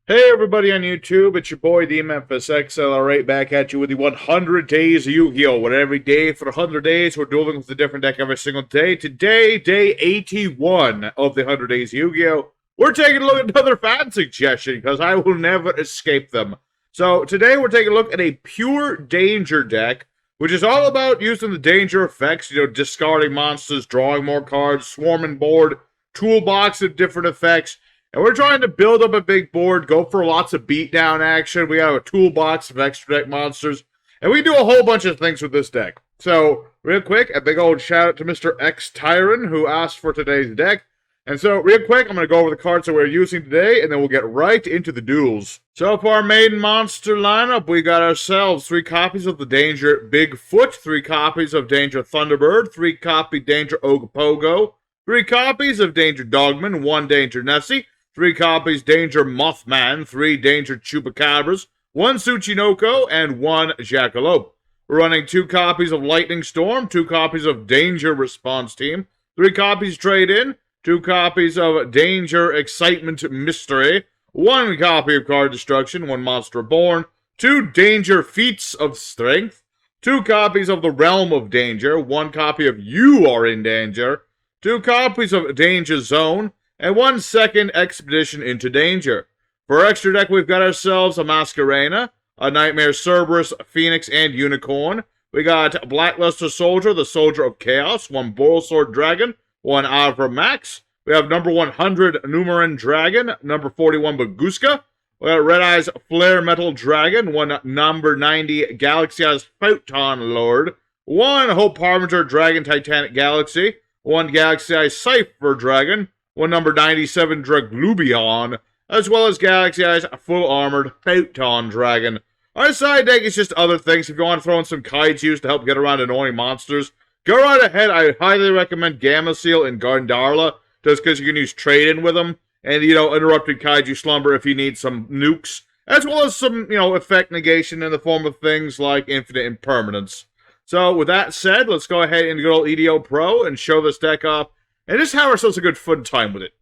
Hey everybody on YouTube, it's your boy DMFSXL, right back at you with the 100 Days of Yu-Gi-Oh! What every day for 100 days, we're dueling with a different deck every single day. Today, day 81 of the 100 Days of Yu-Gi-Oh! We're taking a look at another fan suggestion, because I will never escape them. So, today we're taking a look at a pure danger deck, which is all about using the danger effects, discarding monsters, drawing more cards, swarming board, toolbox of different effects. And we're trying to build up a big board, go for lots of beatdown action. We have a toolbox of extra deck monsters. And we do a whole bunch of things with this deck. So, real quick, a big old shout out to Mr. X Tyron, who asked for today's deck. And so, real quick, I'm going to go over the cards that we're using today, and then we'll get right into the duels. So, for our main monster lineup, we got ourselves 3 copies of the Danger Bigfoot, 3 copies of Danger Thunderbird, 3 copy Danger Ogopogo, 3 copies of Danger Dogman, 1 Danger Nessie, 3 copies Danger Mothman, 3 Danger Chupacabras, 1 Tsuchinoko, and 1 Jackalope. We're running 2 copies of Lightning Storm, 2 copies of Danger Response Team, 3 copies Trade-In, 2 copies of Danger Excitement Mystery, 1 copy of Card Destruction, 1 Monster Born, 2 Danger Feats of Strength, 2 copies of the Realm of Danger, 1 copy of You Are in Danger, 2 copies of Danger Zone, and 1 second Expedition into Danger. For our extra deck, we've got ourselves a Masquerena, a Nightmare Cerberus, Phoenix, and Unicorn. We got Blackluster Soldier, the Soldier of Chaos, 1 Borosword Dragon, 1 Avra Max. We have number 100 Numeran Dragon, number 41 Baguska. We got Red Eyes Flare Metal Dragon, 1 number 90 Galaxy Eyes Photon Lord, 1 Hope Harbinger Dragon Titanic Galaxy, 1 Galaxy Eyes Cypher Dragon, 1 number 97 Draglubion, as well as Galaxy Eyes Full Armored Photon Dragon. Our side deck is just other things. If you want to throw in some kaijus to help get around annoying monsters, go right ahead. I highly recommend Gamma Seal and Garndarla, just because you can use trade-in with them, and, Interrupted Kaiju Slumber if you need some nukes, as well as some, effect negation in the form of things like Infinite Impermanence. So, with that said, let's go ahead and go to EDO Pro and show this deck off, and just have ourselves a good fun time with it.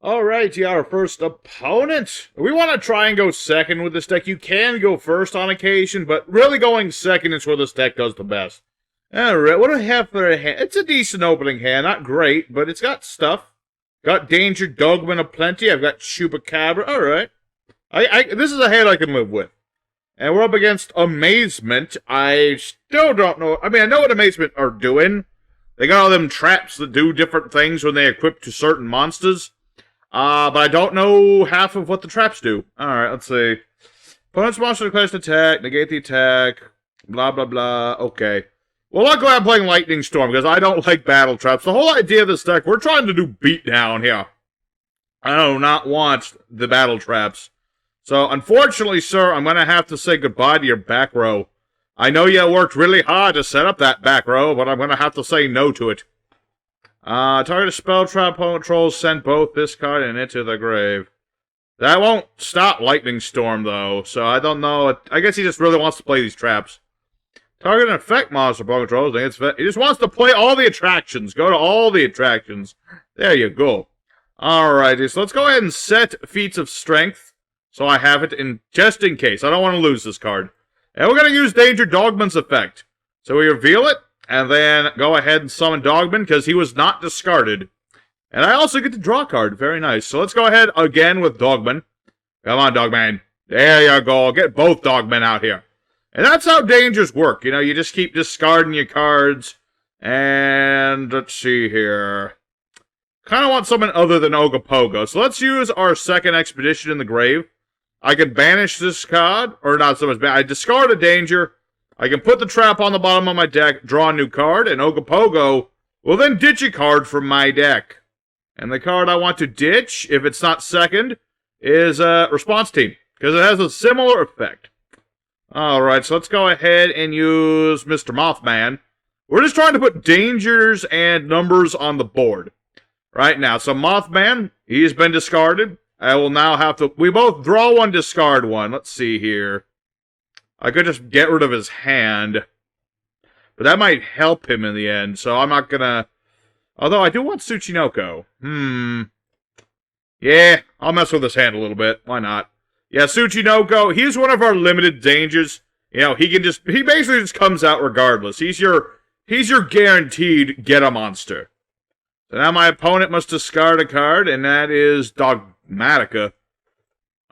Alright, yeah, our first opponent. We want to try and go second with this deck. You can go first on occasion, but really going second is where this deck does the best. Alright, what do we have for a hand? It's a decent opening hand. Not great, but it's got stuff. Got Danger Dogman aplenty. I've got Chupacabra. Alright. This is a hand I can live with. And we're up against Amazement. I still don't know. I mean, I know what Amazement are doing. They got all them traps that do different things when they equip to certain monsters. But I don't know half of what the traps do. Alright, let's see. Opponent's monster declares an attack, negate the attack, blah, blah, blah. Okay. Well, luckily I'm playing Lightning Storm, because I don't like battle traps. The whole idea of this deck, we're trying to do beatdown here. I do not want the battle traps. So, unfortunately, sir, I'm going to have to say goodbye to your back row. I know you worked really hard to set up that back row, but I'm going to have to say no to it. Target a spell trap, opponent controls, send both this card and into the grave. That won't stop Lightning Storm, though, so I don't know. I guess he just really wants to play these traps. Target an effect monster, opponent controls, he just wants to play all the attractions. Go to all the attractions. There you go. Alrighty, so let's go ahead and set Feats of Strength, so I have it just in case. I don't want to lose this card. And we're going to use Danger Dogman's effect. So we reveal it, and then go ahead and summon Dogman, because he was not discarded. And I also get to draw a card. Very nice. So let's go ahead again with Dogman. Come on, Dogman. There you go. Get both Dogmen out here. And that's how dangers work. You just keep discarding your cards. And let's see here. Kind of want someone other than Ogopogo. So let's use our second Expedition in the grave. I can banish this card, or not so much. I discard a danger. I can put the trap on the bottom of my deck, draw a new card, and Ogopogo will then ditch a card from my deck. And the card I want to ditch, if it's not second, is Response Team, because it has a similar effect. Alright, so let's go ahead and use Mr. Mothman. We're just trying to put dangers and numbers on the board right now. So Mothman, he's been discarded. I will now have to... We both draw one, discard one. Let's see here. I could just get rid of his hand. But that might help him in the end, so I'm not gonna... Although I do want Tsuchinoko. Yeah, I'll mess with his hand a little bit. Why not? Yeah, Tsuchinoko, he's one of our limited dangers. You know, he basically just comes out regardless. He's your guaranteed get a monster. So now my opponent must discard a card, and that is Dogmatica.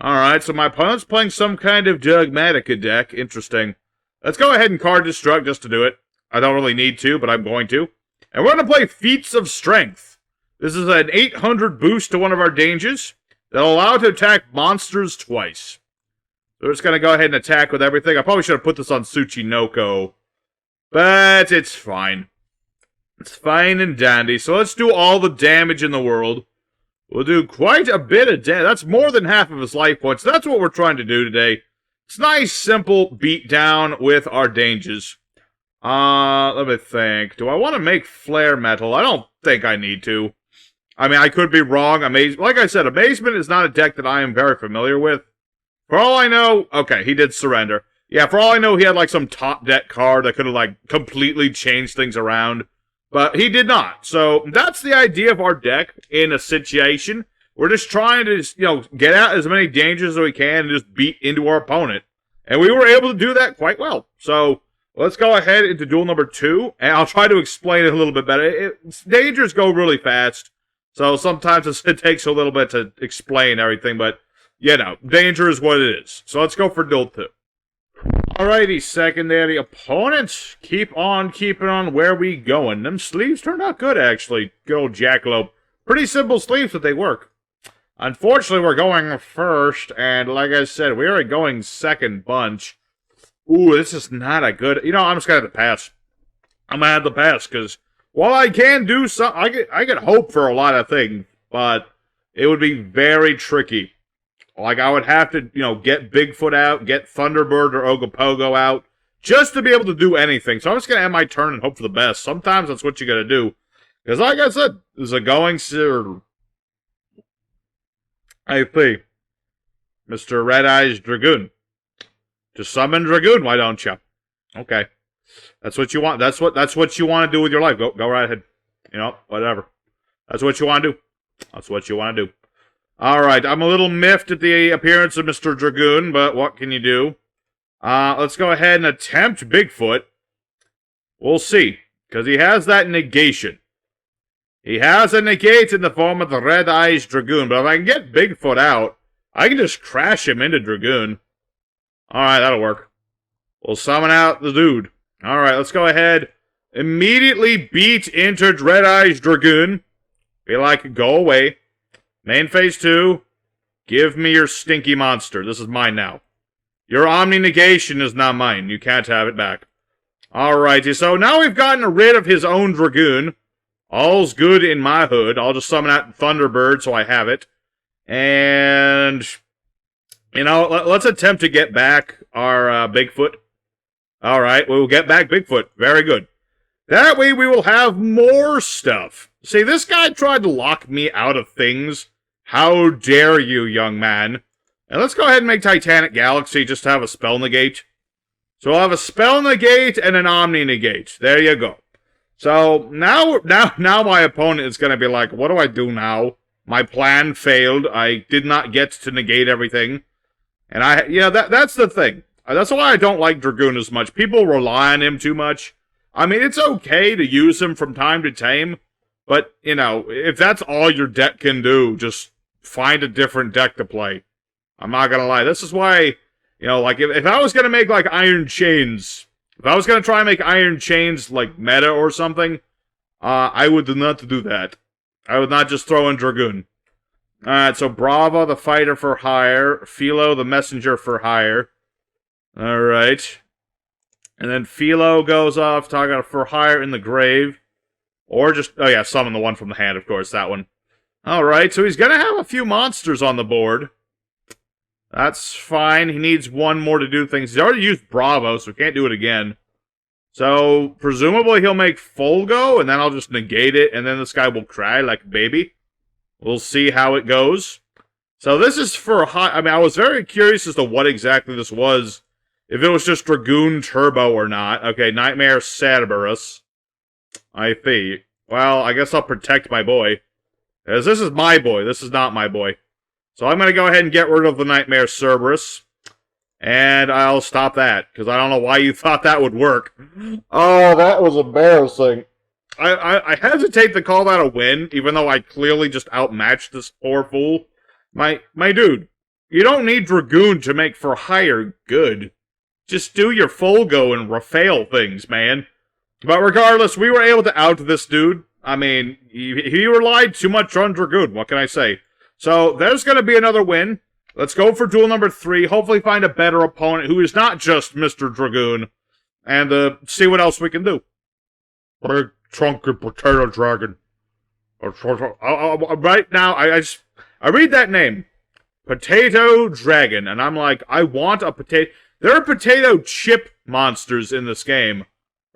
Alright, so my opponent's playing some kind of Dogmatica deck. Interesting. Let's go ahead and card destruct just to do it. I don't really need to, but I'm going to. And we're going to play Feats of Strength. This is an 800 boost to one of our dangers that'll allow it to attack monsters twice. So we're just going to go ahead and attack with everything. I probably should have put this on Tsuchinoko, but it's fine. It's fine and dandy. So let's do all the damage in the world. We'll do quite a bit of damage. That's more than half of his life points. That's what we're trying to do today. It's nice, simple beatdown with our dangers. Let me think. Do I want to make flare metal? I don't think I need to. I mean, I could be wrong. Like I said, Amazement is not a deck that I am very familiar with. For all I know, okay, he did surrender. Yeah, for all I know, he had like some top deck card that could have like completely changed things around. But he did not. So that's the idea of our deck in a situation. We're just trying to, get out as many dangers as we can and just beat into our opponent. And we were able to do that quite well. So let's go ahead into duel number 2. And I'll try to explain it a little bit better. Dangers go really fast. So sometimes it takes a little bit to explain everything. But, danger is what it is. So let's go for duel 2. Alrighty, secondary opponent. Keep on keeping on. Where we going? Them sleeves turned out good, actually. Good old jackalope. Pretty simple sleeves, but they work. Unfortunately, we're going first, and like I said, we are going second bunch. Ooh, this is not a good... I'm just going to have to pass. I'm going to have to pass, because while I can do some... I get hope for a lot of things, but it would be very tricky. Like, I would have to, get Bigfoot out, get Thunderbird or Ogopogo out, just to be able to do anything. So I'm just going to end my turn and hope for the best. Sometimes that's what you got to do. Because like I said, this is a going... I think, Mr. Red Eyes Dragoon. Just summon Dragoon, why don't you? Okay. That's what you want. That's what you want to do with your life. Go right ahead. Whatever. That's what you want to do. That's what you want to do. Alright, I'm a little miffed at the appearance of Mr. Dragoon, but what can you do? Let's go ahead and attempt Bigfoot. We'll see, because he has that negation. He has a negate in the form of the Red Eyes Dragoon, but if I can get Bigfoot out, I can just crash him into Dragoon. Alright, that'll work. We'll summon out the dude. Alright, let's go ahead. Immediately beat into Red Eyes Dragoon. Be like, go away. Main phase 2. Give me your stinky monster. This is mine now. Your Omni Negation is not mine. You can't have it back. Alrighty, so now we've gotten rid of his own Dragoon. All's good in my hood. I'll just summon out Thunderbird so I have it. And, let's attempt to get back our Bigfoot. Alright, we'll get back Bigfoot. Very good. That way we will have more stuff. See, this guy tried to lock me out of things. How dare you, young man. And let's go ahead and make Titanic Galaxy just to have a spell negate. So we'll have a spell negate and an Omni negate. There you go. So now my opponent is going to be like, what do I do now? My plan failed. I did not get to negate everything. And that's the thing. That's why I don't like Dragoon as much. People rely on him too much. I mean, it's okay to use him from time to time. But, if that's all your deck can do, just find a different deck to play. I'm not going to lie. This is why, like, if I was going to make, like, Iron Chains... If I was going to try and make Iron Chains, like, meta or something, I would not do that. I would not just throw in Dragoon. Alright, so Bravo, the fighter for hire. Philo, the messenger for hire. Alright. And then Philo goes off, talking for hire in the grave. Or just, summon the one from the hand, of course, that one. Alright, so he's going to have a few monsters on the board. That's fine. He needs one more to do things. He's already used Bravo, so we can't do it again. So, presumably he'll make Folgo, and then I'll just negate it, and then this guy will cry like a baby. We'll see how it goes. So this is for high... I was very curious as to what exactly this was. If it was just Dragoon Turbo or not. Okay, Nightmare Cerberus. I see. Well, I guess I'll protect my boy. As this is my boy. This is not my boy. So I'm going to go ahead and get rid of the Nightmare Cerberus. And I'll stop that, because I don't know why you thought that would work. Oh, that was embarrassing. I hesitate to call that a win, even though I clearly just outmatched this poor fool. My dude, you don't need Dragoon to make for higher good. Just do your Folgo and Rafael things, man. But regardless, we were able to out this dude. I mean, he relied too much on Dragoon, what can I say? So, there's going to be another win. Let's go for duel number 3, hopefully find a better opponent who is not just Mr. Dragoon, and see what else we can do. Big chunky potato dragon. Right now, I read that name, Potato Dragon, and I'm like, I want a potato. There are potato chip monsters in this game.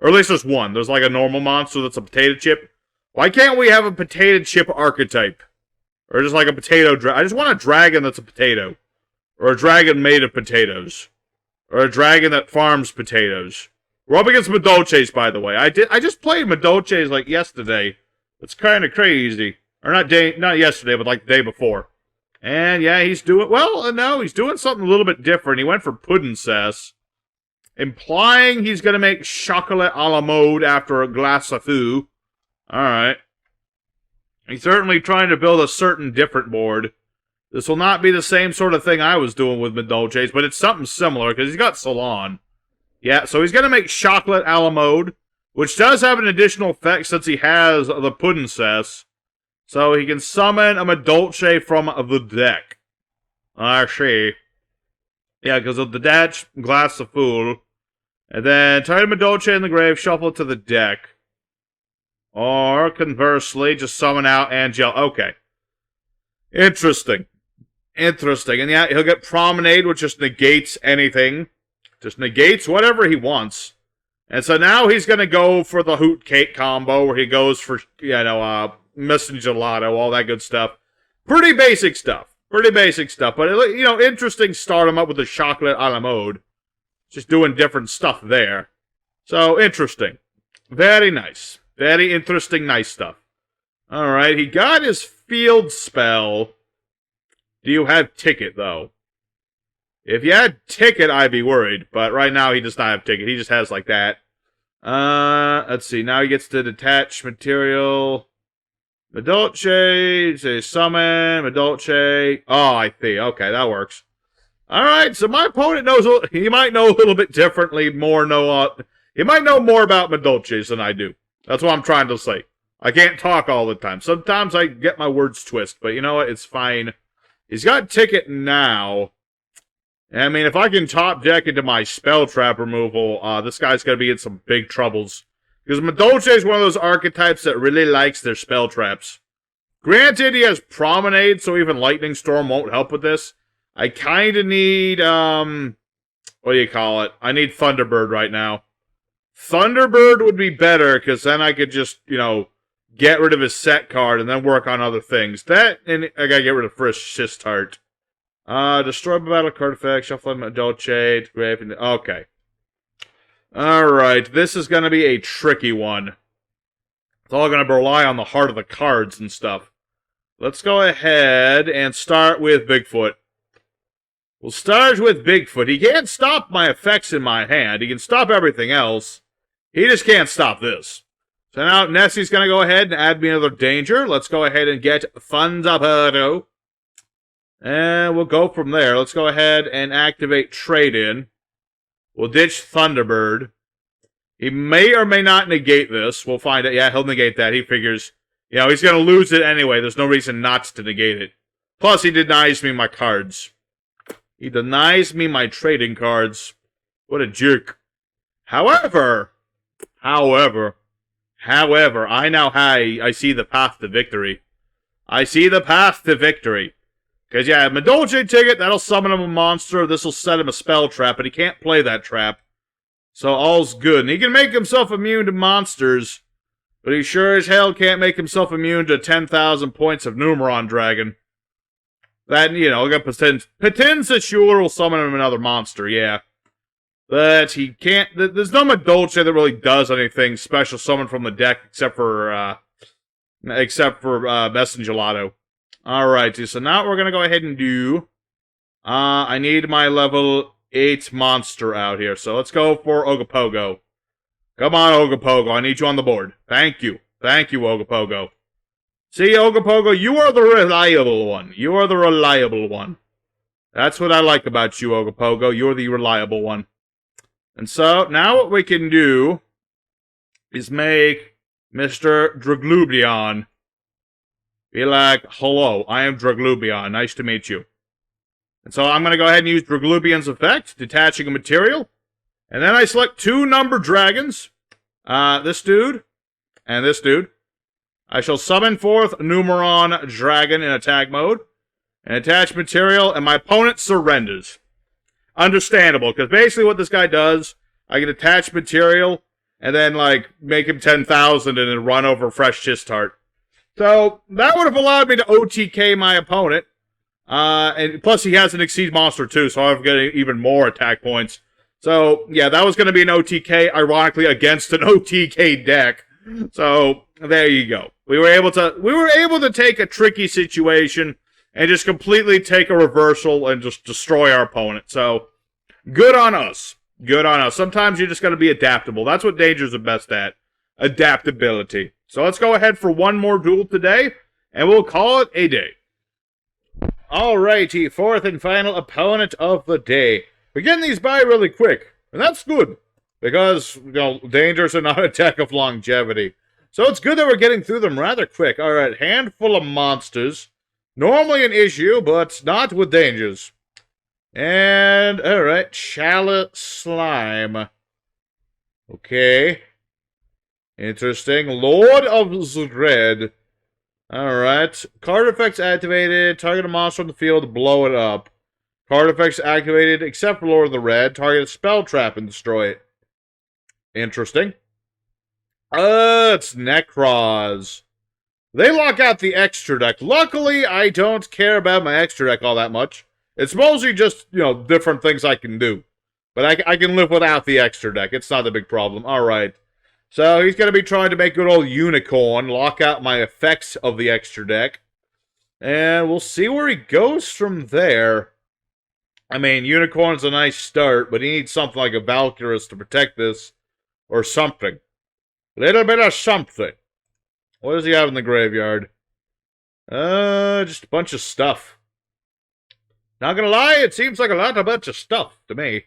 Or at least there's one. There's like a normal monster that's a potato chip. Why can't we have a potato chip archetype? Or just like a potato dragon. I just want a dragon that's a potato. Or a dragon made of potatoes. Or a dragon that farms potatoes. We're up against Madolches, by the way. I just played Madolches like yesterday. It's kind of crazy. Or not yesterday, but like the day before. And yeah, he's doing, well, no, he's doing something a little bit different. He went for pudding sass. Implying he's going to make chocolate a la mode after a glass of foo. Alright. He's certainly trying to build a certain different board. This will not be the same sort of thing I was doing with Madolches, but it's something similar, because he's got Salon. Yeah, so he's going to make chocolate a la mode, which does have an additional effect since he has the pudding cess. So he can summon a Madolche from the deck. I see. Yeah, because of the Datch, Glass of Fool. And then target Madolche in the grave, shuffle it to the deck. Or, conversely, just summon out Angel. Okay. Interesting. Interesting. And yeah, he'll get Promenade, which just negates anything. Just negates whatever he wants. And so now he's going to go for the Hoot Cake combo, where he goes for, Messenger Gelato, all that good stuff. Pretty basic stuff. Pretty basic stuff. But, interesting start him up with the chocolate a la mode. Just doing different stuff there. So, interesting. Very nice. Very interesting, nice stuff. Alright, he got his field spell. Do you have Ticket, though? If you had Ticket, I'd be worried. But right now, he does not have Ticket. He just has like that. Let's see. Now he gets to detach material. Madolche, say summon, Madolche. Oh, I see. Okay, that works. Alright, so my opponent knows, he might know a little bit differently, he might know more about Madolches than I do. That's what I'm trying to say. I can't talk all the time. Sometimes I get my words twisted, but you know what? It's fine. He's got Ticket now. I mean, if I can top deck into my spell trap removal, this guy's going to be in some big troubles. Because Madolche is one of those archetypes that really likes their spell traps. Granted, he has Promenade, so even Lightning Storm won't help with this. I kind of need, what do you call it? I need Thunderbird right now. Thunderbird would be better, because then I could just, get rid of his set card and then work on other things. That, and I gotta get rid of Frisk Shistart. Destroy my battle card effect, shuffle Madolche, grave, and okay. Alright, this is gonna be a tricky one. It's all gonna rely on the heart of the cards and stuff. Let's go ahead and start with Bigfoot. We'll start with Bigfoot. He can't stop my effects in my hand. He can stop everything else. He just can't stop this. So now Nessie's going to go ahead and add me another danger. Let's go ahead and get Thunderbird. And we'll go from there. Let's go ahead and activate Trade-In. We'll ditch Thunderbird. He may or may not negate this. We'll find out. Yeah, he'll negate that. He figures, he's going to lose it anyway. There's no reason not to negate it. Plus, he denies me my cards. He denies me my trading cards. What a jerk. However, I now I see the path to victory. I see the path to victory. Because, yeah, Madolche Ticket, that'll summon him a monster. This will set him a spell trap, but he can't play that trap. So all's good. And he can make himself immune to monsters, but he sure as hell can't make himself immune to 10,000 points of Numeron Dragon. That, Potential will summon him another monster, yeah. But he can't, there's no Madolche that really does anything special summon from the deck except for Messenger Gelato. Alrighty, so now we're gonna go ahead and do... I need my level 8 monster out here, so let's go for Ogopogo. Come on, Ogopogo, I need you on the board. Thank you. Thank you, Ogopogo. See, Ogopogo, you are the reliable one. You are the reliable one. That's what I like about you, Ogopogo. You're the reliable one. And so, now what we can do is make Mr. Draglubion be like, hello, I am Draglubion. Nice to meet you. And so I'm going to go ahead and use Draglubion's effect, detaching a material. And then I select 2 number dragons. This dude and this dude. I shall summon forth Numeron Dragon in attack mode. And attach material, and my opponent surrenders. Understandable, because basically what this guy does, I can attach material, and then, like, make him 10,000 and then run over fresh Chistart. So, that would have allowed me to OTK my opponent. And plus he has an Exceed monster too, so I've got even more attack points. So, yeah, that was going to be an OTK, ironically, against an OTK deck. So, there you go. We were able to take a tricky situation and just completely take a reversal and just destroy our opponent. So, good on us. Good on us. Sometimes you just got to be adaptable. That's what Danger's the best at. Adaptability. So let's go ahead for one more duel today, and we'll call it a day. Alrighty, 4th and final opponent of the day. We're getting these by really quick, and that's good. Because, you know, Dangers are not a deck of longevity. So it's good that we're getting through them rather quick. Alright, handful of monsters. Normally an issue, but not with Dangers. And, alright, Chala Slime. Okay. Interesting. Lord of Zred. Alright. Card effects activated. Target a monster on the field, blow it up. Card effects activated, except for Lord of the Red. Target a spell trap and destroy it. Interesting. It's Nekroz. They lock out the extra deck. Luckily, I don't care about my extra deck all that much. It's mostly just, you know, different things I can do. But I can live without the extra deck. It's not a big problem. Alright. So, he's going to be trying to make good old Unicorn, lock out my effects of the extra deck. And we'll see where he goes from there. I mean, Unicorn's a nice start, but he needs something like a Valkyrus to protect this. Or something. Little bit of something. What does he have in the graveyard? Just a bunch of stuff. Not gonna lie, it seems like a bunch of stuff to me.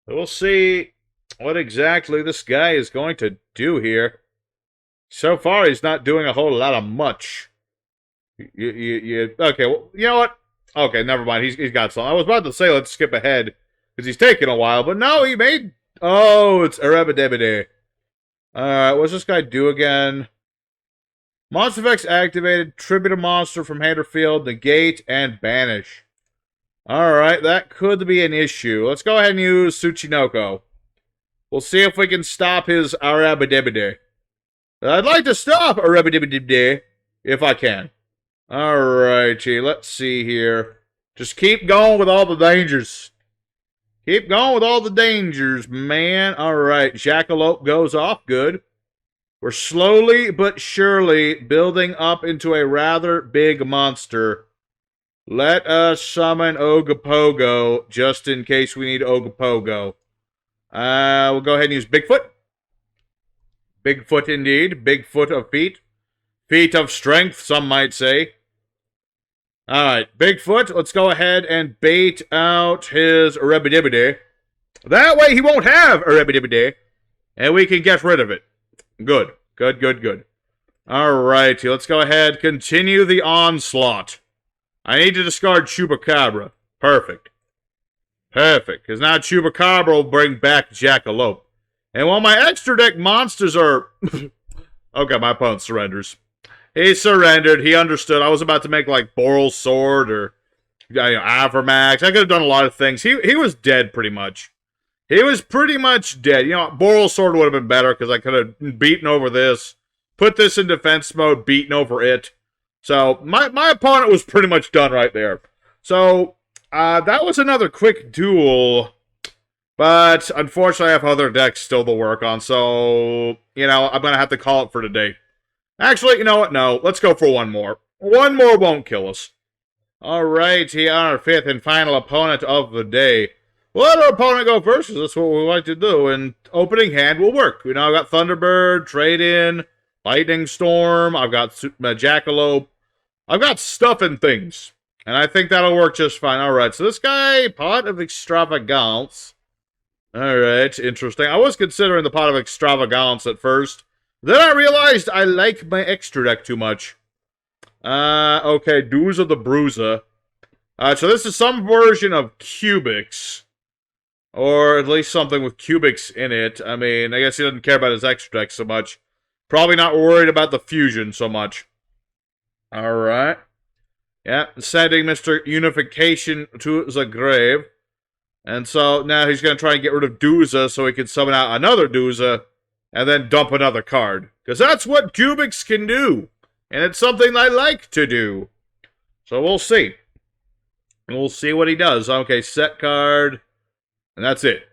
We'll see what exactly this guy is going to do here. So far, he's not doing a whole lot of much. Okay, well, you know what? Okay, never mind. He's got something. I was about to say let's skip ahead, because he's taking a while, but no, he made... Oh, it's Erebidebide. Alright, what's this guy do again? Monster effects activated, tribute a monster from hand or field, negate, and banish. Alright, that could be an issue. Let's go ahead and use Tsuchinoko. We'll see if we can stop his Arabidibide. I'd like to stop Arabidibide if I can. Alrighty, let's see here. Just keep going with all the dangers. Keep going with all the dangers, man. Alright, Jackalope goes off. Good. We're slowly but surely building up into a rather big monster. Let us summon Ogopogo, just in case we need Ogopogo. We'll go ahead and use Bigfoot. Bigfoot indeed. Bigfoot of feet. Feet of strength, some might say. Alright, Bigfoot, let's go ahead and bait out his Erebidibide. That way he won't have Erebidibide, and we can get rid of it. Good. Good, good, good. Alrighty, let's go ahead, continue the onslaught. I need to discard Chupacabra. Perfect. Perfect, because now Chupacabra will bring back Jackalope. And while my extra deck monsters are... Okay, my opponent surrenders. He surrendered. He understood. I was about to make, like, Boral's Sword or Avermax. I could have done a lot of things. He was dead, pretty much. He was pretty much dead. You know, Boral's Sword would have been better because I could have beaten over this, put this in defense mode, beaten over it. So, my opponent was pretty much done right there. So, that was another quick duel. But, unfortunately, I have other decks still to work on. So, you know, I'm going to have to call it for today. Actually, you know what? No, let's go for one more. One more won't kill us. Alright, here our fifth and final opponent of the day. We'll let our opponent go first, because that's what we like to do, and opening hand will work. You know, I've got Thunderbird, Trade-In, Lightning Storm, I've got Jackalope. I've got stuff and things, and I think that'll work just fine. Alright, so this guy, Pot of Extravagance. Alright, interesting. I was considering the Pot of Extravagance at first. Then I realized I like my extra deck too much. Okay, Duels of the Bruiser. So this is some version of Cubics. Or at least something with Cubics in it. I mean, I guess he doesn't care about his extra deck so much. Probably not worried about the fusion so much. Alright. Yeah, sending Mr. Unification to the grave. And so now he's going to try and get rid of Duza so he can summon out another Duza and then dump another card. Because that's what Cubics can do. And it's something I like to do. So we'll see. We'll see what he does. Okay, set card. And that's it.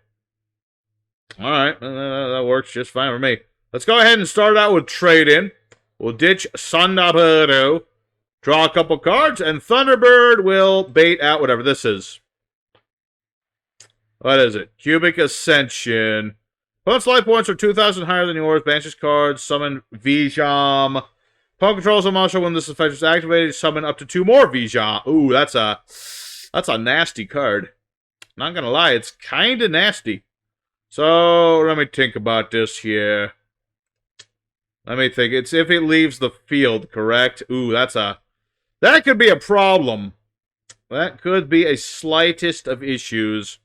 Alright, that works just fine for me. Let's go ahead and start out with Trade-In. We'll ditch Thunderbird, draw a couple cards, and Thunderbird will bait out whatever this is. What is it? Cubic Ascension. Opponent's life points are 2,000 higher than yours. Banishes cards. Summon Vijam. Opponent controls a monster when this effect is activated. Summon up to 2 more Vijam. Ooh, that's a nasty card. Not gonna lie, it's kinda nasty. So, let me think about this here. Let me think. It's if it leaves the field, correct? Ooh, that could be a problem. That could be a slightest of issues.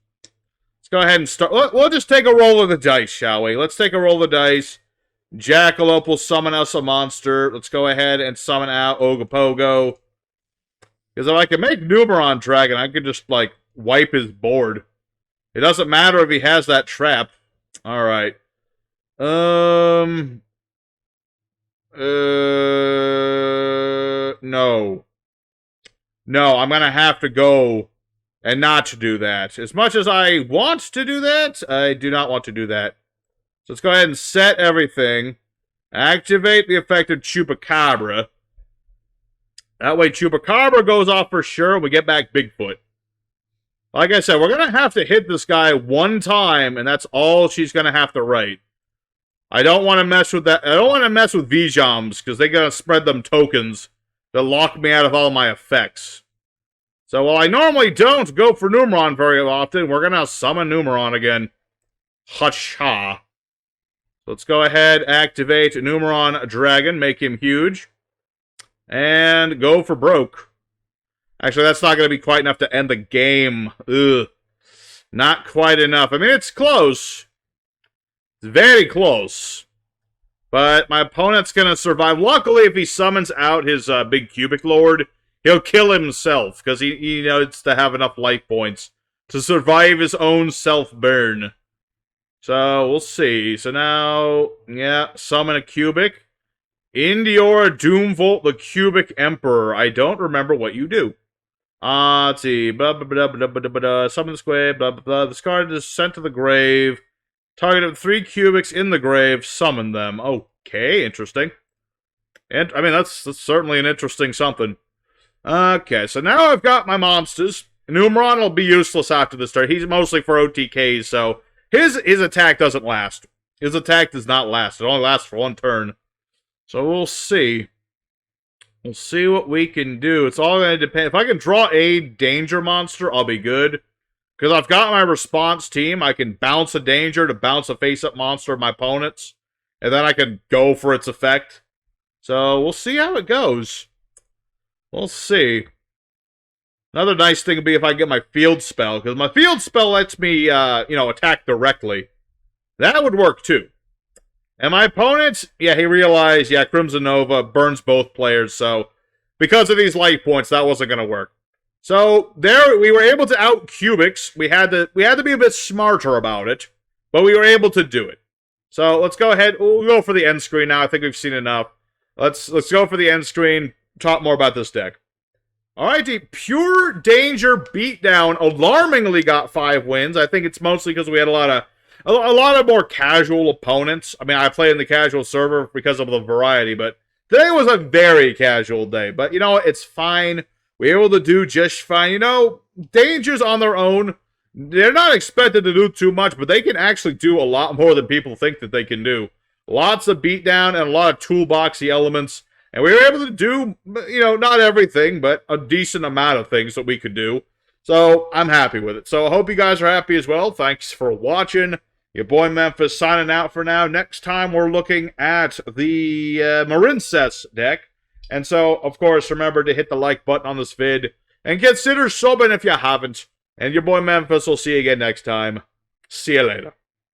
Let's go ahead and start. We'll just take a roll of the dice, shall we? Let's take a roll of the dice. Jackalope will summon us a monster. Let's go ahead and summon out Ogopogo. Because if I can make Numeron Dragon, I could just, like, wipe his board. It doesn't matter if he has that trap. Alright. No. No, I'm gonna have to go and not do that. As much as I want to do that, I do not want to do that. So let's go ahead and set everything. Activate the effect of Chupacabra. That way Chupacabra goes off for sure, and we get back Bigfoot. Like I said, we're going to have to hit this guy one time, and that's all she's going to have to write. I don't want to mess with that. I don't want to mess with Vijams, because they're going to spread them tokens that lock me out of all my effects. So while I normally don't go for Numeron very often, we're going to summon Numeron again. Hacha. Let's go ahead, activate Numeron Dragon, make him huge, and go for broke. Actually, that's not going to be quite enough to end the game. Ugh. Not quite enough. I mean, it's close. It's very close. But my opponent's going to survive. Luckily, if he summons out his big cubic lord, he'll kill himself, because he needs to have enough life points to survive his own self-burn. So, we'll see. So now, yeah, summon a cubic. Indiora Doomvolt, the Cubic Emperor. I don't remember what you do. Let's see. Blah, blah, blah, blah, blah, blah, blah. Summon the square, blah, blah, blah. This card is sent to the grave. Target of 3 cubics in the grave. Summon them. Okay, interesting. And I mean, that's certainly an interesting something. Okay, so now I've got my monsters. Numeron will be useless after this turn. He's mostly for OTKs, so his attack doesn't last. His attack does not last. It only lasts for 1 turn. So we'll see. We'll see what we can do. It's all going to depend. If I can draw a danger monster, I'll be good. Because I've got my response team. I can bounce a danger to bounce a face-up monster of my opponent's. And then I can go for its effect. So we'll see how it goes. We'll see. Another nice thing would be if I get my field spell. Because my field spell lets me, attack directly. That would work too. And my opponent, yeah, he realized, yeah, Crimson Nova burns both players, so because of these life points, that wasn't going to work. So there, we were able to out Cubics. We had to be a bit smarter about it, but we were able to do it. So let's go ahead. We'll go for the end screen now. I think we've seen enough. Let's go for the end screen. Talk more about this deck. Alrighty, Pure Danger Beatdown alarmingly got 5 wins. I think it's mostly because we had a lot of more casual opponents. I mean, I play in the casual server because of the variety, but Today was a very casual day, but you know what? It's fine. We were able to do just fine. You know, dangers on their own, they're not expected to do too much, but they can actually do a lot more than people think that they can do. Lots of beatdown and a lot of toolboxy elements. And we were able to do, you know, not everything, but a decent amount of things that we could do. So I'm happy with it. So I hope you guys are happy as well. Thanks for watching. Your boy Memphis signing out for now. Next time we're looking at the Marincess deck. And so, of course, remember to hit the like button on this vid. And consider subbing if you haven't. And your boy Memphis will see you again next time. See you later.